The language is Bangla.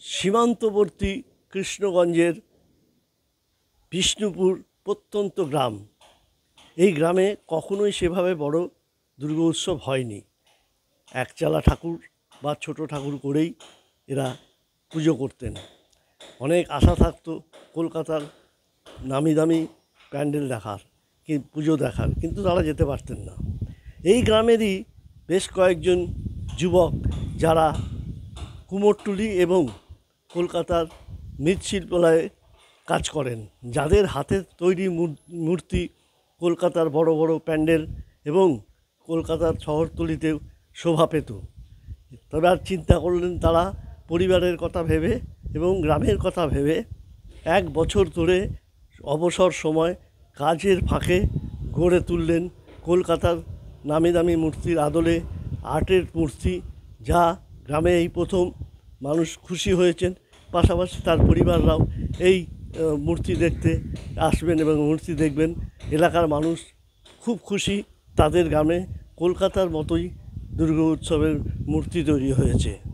সীমান্তবর্তী কৃষ্ণগঞ্জের বিষ্ণুপুর প্রত্যন্ত গ্রাম। এই গ্রামে কখনোই সেভাবে বড় দুর্গা উৎসব হয়নি। একচালা ঠাকুর বা ছোট ঠাকুর করেই এরা পুজো করতেন। অনেক আশা থাকতো কলকাতার নামি দামি প্যান্ডেল দেখার, কি পুজো দেখার, কিন্তু তারা যেতে পারতেন না। এই গ্রামেরই বেশ কয়েকজন যুবক যারা কুমোরটুলি এবং কলকাতার মৃৎশিল্পালয়ে কাজ করেন, যাদের হাতের তৈরি মূর্তি কলকাতার বড় বড় প্যান্ডেল এবং কলকাতার শহরতলিতেও শোভা পেত। তবে আর চিন্তা করলেন তারা পরিবারের কথা ভেবে এবং গ্রামের কথা ভেবে 1 বছর ধরে অবসর সময় কাজের ফাঁকে গড়ে তুললেন কলকাতার নামি দামি মূর্তির আদলে আর্টের মূর্তি, যা গ্রামে এই প্রথম মানুষ খুশি হয়েছেন। পাশাপাশি তার পরিবাররাও এই মূর্তি দেখতে আসবেন এবং মূর্তি দেখবেন। এলাকার মানুষ খুব খুশি, তাদের গ্রামে কলকাতার মতোই দুর্গা উৎসবের মূর্তি তৈরি হয়েছে।